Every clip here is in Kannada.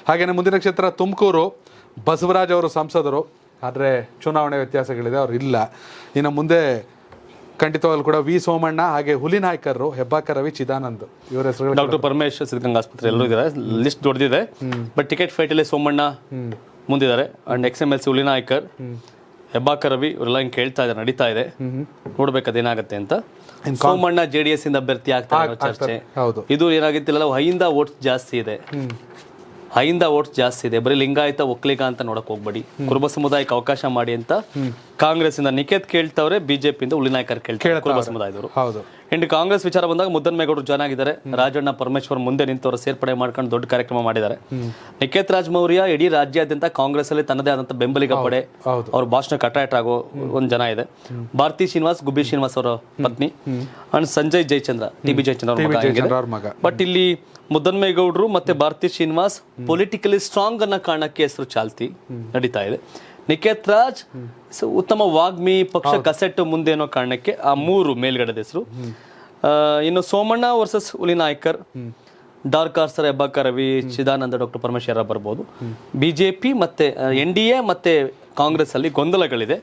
ಹಾಗೆಯೇ ಮುಂದಿನ ಕ್ಷೇತ್ರ ತುಮಕೂರು. ಬಸವರಾಜ್ ಅವರು ಸಂಸದರು, ಆದರೆ ಚುನಾವಣೆ ವ್ಯತ್ಯಾಸಗಳಿದೆ, ಅವರು ಇಲ್ಲ. ಇನ್ನು ಮುಂದೆ ಖಂಡಿತವಾಗ್ಲೂ ಕೂಡ ವಿ ಸೋಮಣ್ಣ, ಹಾಗೆ ಹುಲಿನಾಯ್ಕರು, ಹೆಬ್ಬಾಕ ರವಿ, ಚಿದಾನಂದ್ ಇವರ ಹೆಸರುಗಳು. ಡಾಕ್ಟರ್ ಪರಮೇಶ್ವರ್ ಸಿದ್ಧಗಂಗಾ ಆಸ್ಪತ್ರೆ ಎಲ್ಲರೂ ಇದ್ದಾರೆ. ಲಿಸ್ಟ್ ದೊಡ್ಡದಿದೆ. ಬಟ್ ಟಿಕೆಟ್ ಫೈಟ್ ಅಲ್ಲಿ ಸೋಮಣ್ಣ ಮುಂದಿದ್ದಾರೆ. ಅಂಡ್ XMLC ಹುಲಿನಾಯ್ಕರ್, ಹೆಬ್ಬಾಕ ರವಿ ಇವರೆಲ್ಲ ಹಿಂಗೆ ಕೇಳ್ತಾ ಇದ್ದಾರೆ, ನಡೀತಾ ಇದೆ. ನೋಡ್ಬೇಕು ಅದೇನಾಗುತ್ತೆ ಅಂತ. ಸೋಮಣ್ಣ JDS ಇಂದ ಅಭ್ಯರ್ಥಿ ಆಗ್ತಾರೆ ಚರ್ಚೆ. ಇದು ಏನಾಗಿತ್ತಿಲ್ಲ, ಹೈಯಿಂದ ವೋಟ್ಸ್ ಜಾಸ್ತಿ ಇದೆ. ಬರೀ ಲಿಂಗಾಯತ ಒಕ್ಕಲಿಗ ಅಂತ ನೋಡಕ್ ಹೋಗ್ಬೇಡಿ, ಕುರುಬ ಸಮುದಾಯಕ್ಕೆ ಅವಕಾಶ ಮಾಡಿ ಅಂತ ಕಾಂಗ್ರೆಸ್ ಇಂದ ನಿಖೇತ್ ಕೇಳ್ತವ್ರೆ, ಬಿಜೆಪಿ ಇಂದ ಹುಲಿನಾಯ್ಕರ್ ಕೇಳ್ತಾರೆ ಕುರುಬ ಸಮುದಾಯದವರು. ಅಂಡ್ ಕಾಂಗ್ರೆಸ್ ವಿಚಾರ ಬಂದಾಗ ಮುದ್ದನ್ಮೇಗೌಡರು ಜಾಯ್ನ್ ಆಗಿದ್ದಾರೆ. ರಾಜಣ್ಣ ಪರಮೇಶ್ವರ್ ಮುಂದೆ ನಿಂತವರು ಸೇರ್ಪಡೆ ಮಾಡ್ಕೊಂಡು ದೊಡ್ಡ ಕಾರ್ಯಕ್ರಮ ಮಾಡಿದ್ದಾರೆ. ನಿಖೇತ್ ರಾಜ್ ಮೌರ್ಯ ಇಡೀ ರಾಜ್ಯಾದ್ಯಂತ ಕಾಂಗ್ರೆಸ್ ಅಲ್ಲಿ ತನ್ನದೇ ಆದಂತ ಬೆಂಬಲಿಗ ಪಡೆ, ಅವ್ರ ಭಾಷಣಕ್ಕೆ ಅಟ್ರಾಕ್ಟ್ ಆಗೋ ಒಂದ್ ಜನ ಇದೆ. ಭಾರತಿ ಶ್ರೀನಿವಾಸ್, ಗುಬ್ಬಿ ಶ್ರೀನಿವಾಸ್ ಅವರ ಪತ್ನಿ, ಅಂಡ್ ಸಂಜಯ್ ಜಯಚಂದ್ರ, TB ಜಯಚಂದ್ರ ಅವ್ರ ಮಗ. ಬಟ್ ಇಲ್ಲಿ ಮುದ್ದನ್ಮೇಗೌಡರು ಮತ್ತೆ ಭಾರತಿ ಶ್ರೀನಿವಾಸ್ ಪೊಲಿಟಿಕಲಿ ಸ್ಟ್ರಾಂಗ್ ಅನ್ನೋ ಕಾರಣಕ್ಕೆ ಹೆಸರು ಚಾಲ್ತಿ ನಡೀತಾ ಇದೆ. ನಿಖೇತ್ ರಾಜ್ ಉತ್ತಮ ವಾಗ್ಮಿ, ಪಕ್ಷ ಕಸೆಟ್ಟು ಮುಂದೆ ಅನ್ನೋ ಕಾರಣಕ್ಕೆ ಆ ಮೂರು ಮೇಲ್ಗಡೆ ಹೆಸರು. ಇನ್ನು ಸೋಮಣ್ಣ ವರ್ಸಸ್ ಹುಲಿನಾಯ್ಕರ್, ಡಾರ್ಕ್ ಆರ್ಸರ್, ಹೆಬ್ಬಾಕ ರವಿ, ಚಿದಾನಂದ, ಡಾಕ್ಟರ್ ಪರಮೇಶ್ವರ ಬರ್ಬೋದು. ಬಿಜೆಪಿ ಮತ್ತೆ NDA ಮತ್ತೆ ಕಾಂಗ್ರೆಸ್ ಅಲ್ಲಿ ಗೊಂದಲಗಳಿದೆ.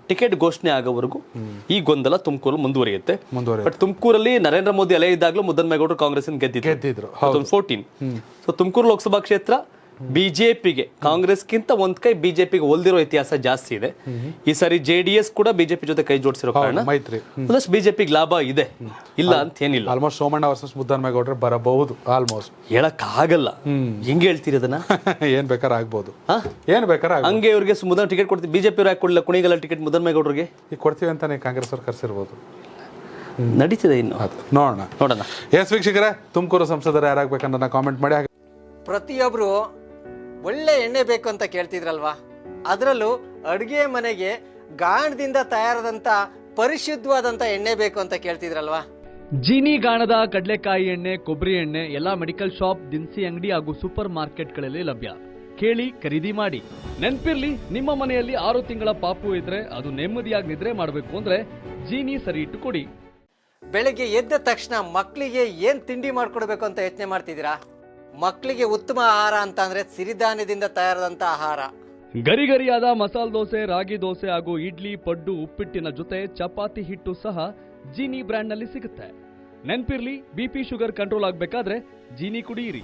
ಟಿಕೆಟ್ ಘೋಷಣೆ ಆಗೋವರೆಗೂ ಈ ಗೊಂದಲ ತುಮಕೂರು ಮುಂದುವರಿಯುತ್ತೆ. ಬಟ್ ತುಮಕೂರಲ್ಲಿ ನರೇಂದ್ರ ಮೋದಿ ಅಲೆ ಇದ್ದಾಗಲೂ ಮುದ್ದನ್ಮೇಗೌಡರು ಕಾಂಗ್ರೆಸ್ ಗೆದ್ದಿದ್ರು 2014. ಸೊ ತುಮಕೂರು ಲೋಕಸಭಾ ಕ್ಷೇತ್ರ ಬಿಜೆಪಿಗೆ, ಕಾಂಗ್ರೆಸ್ಗಿಂತ ಒಂದ್ ಕೈ ಬಿಜೆಪಿಗೆ ಒಲ್ದಿರೋ ಇತಿಹಾಸ ಜಾಸ್ತಿ ಇದೆ. ಈ ಸಾರಿ JDS ಕೂಡ ಬಿಜೆಪಿ ಜೊತೆ ಕೈ ಜೋಡಿಸಿರೋ ಕಾರಣ ಒಂದಷ್ಟು ಬಿಜೆಪಿಗೆ ಲಾಭ ಇದೆ, ಇಲ್ಲ ಅಂತ ಏನಿಲ್ಲ. ಆಲ್ಮೋಸ್ಟ್ ಸೋಮಣ್ಣ ವರ್ಸಸ್ ಮುದ್ದನ್ಮೇಗೌಡ್ರೆ ಬರಬಹುದು. ಆಲ್ಮೋಸ್ಟ್ ಹೇಳಕ್ ಆಗಲ್ಲ, ಹೆಂಗ್ ಹೇಳ್ತೀರಿ ಅದನ್ನ? ಏನ್ ಬೇಕಾದ್ರೆ ಆಗ್ಬೋದು, ಏನ್ ಬೇಕಾದ್ರೆ ಹಂಗೆ ಇವ್ರಿಗೆ ಮುದ್ದನ್ ಟಿಕೆಟ್ ಕೊಡ್ತೀವಿ, ಬಿಜೆಪಿ ಅವ್ರು ಯಾಕೆ ಕೊಡಲಿಲ್ಲ ಕುಣಿಗಲ್ಲ ಟಿಕೆಟ್ ಮುದ್ದನ್ಮೇಗೌಡರಿಗೆ? ಈಗ ಕೊಡ್ತೀವಿ ಅಂತಾನೆ ಕಾಂಗ್ರೆಸ್ ಅವ್ರು ಕರ್ಸಿರ್ಬೋದು. ನಡೀತಿದೆ ಇನ್ನು, ನೋಡೋಣ. ಎಸ್ ವೀಕ್ಷಕರೇ, ತುಮಕೂರು ಸಂಸದರು ಯಾರಾಗಬೇಕನ್ನ ಕಾಮೆಂಟ್ ಮಾಡಿ. ಪ್ರತಿಯೊಬ್ರು ಒಳ್ಳೆ ಎಣ್ಣೆ ಬೇಕು ಅಂತ ಕೇಳ್ತಿದ್ರಲ್ವಾ, ಅದರಲ್ಲೂ ಅಡುಗೆ ಮನೆಗೆ ಗಾಣದಿಂದ ತಯಾರಾದಂಥ ಪರಿಶುದ್ಧವಾದಂಥ ಎಣ್ಣೆ ಬೇಕು ಅಂತ ಕೇಳ್ತಿದ್ರಲ್ವಾ. ಜೀನಿ ಗಾಣದ ಕಡಲೆಕಾಯಿ ಎಣ್ಣೆ, ಕೊಬ್ಬರಿ ಎಣ್ಣೆ ಎಲ್ಲ ಮೆಡಿಕಲ್ ಶಾಪ್, ದಿನಸಿ ಅಂಗಡಿ ಹಾಗೂ ಸೂಪರ್ ಮಾರ್ಕೆಟ್ಗಳಲ್ಲಿ ಲಭ್ಯ. ಕೇಳಿ, ಖರೀದಿ ಮಾಡಿ. ನೆನ್ಪಿರ್ಲಿ, ನಿಮ್ಮ ಮನೆಯಲ್ಲಿ 6 ತಿಂಗಳ ಪಾಪು ಇದ್ರೆ ಅದು ನೆಮ್ಮದಿಯಾಗಿ ನಿದ್ರೆ ಮಾಡಬೇಕು ಅಂದ್ರೆ ಜೀನಿ ಸರಿ ಇಟ್ಟು ಕೊಡಿ. ಬೆಳಗ್ಗೆ ಎದ್ದ ತಕ್ಷಣ ಮಕ್ಕಳಿಗೆ ಏನ್ ತಿಂಡಿ ಮಾಡ್ಕೊಡ್ಬೇಕು ಅಂತ ಯೋಚನೆ ಮಾಡ್ತಿದ್ದೀರಾ? ಮಕ್ಕಳಿಗೆ ಉತ್ತಮ ಆಹಾರ ಅಂತ ಅಂದ್ರೆ ಸಿರಿಧಾನ್ಯದಿಂದ ತಯಾರಾದಂತ ಆಹಾರ. ಗರಿಗರಿಯಾದ ಮಸಾಲೆ ದೋಸೆ, ರಾಗಿ ದೋಸೆ ಹಾಗೂ ಇಡ್ಲಿ, ಪಡ್ಡು, ಉಪ್ಪಿಟ್ಟಿನ ಜೊತೆ ಚಪಾತಿ ಹಿಟ್ಟು ಸಹ ಜೀನಿ ಬ್ರ್ಯಾಂಡ್ ನಲ್ಲಿ ಸಿಗುತ್ತೆ. ನೆನ್ಪಿರ್ಲಿ, BP ಶುಗರ್ ಕಂಟ್ರೋಲ್ ಆಗ್ಬೇಕಾದ್ರೆ ಜೀನಿ ಕುಡಿಯಿರಿ.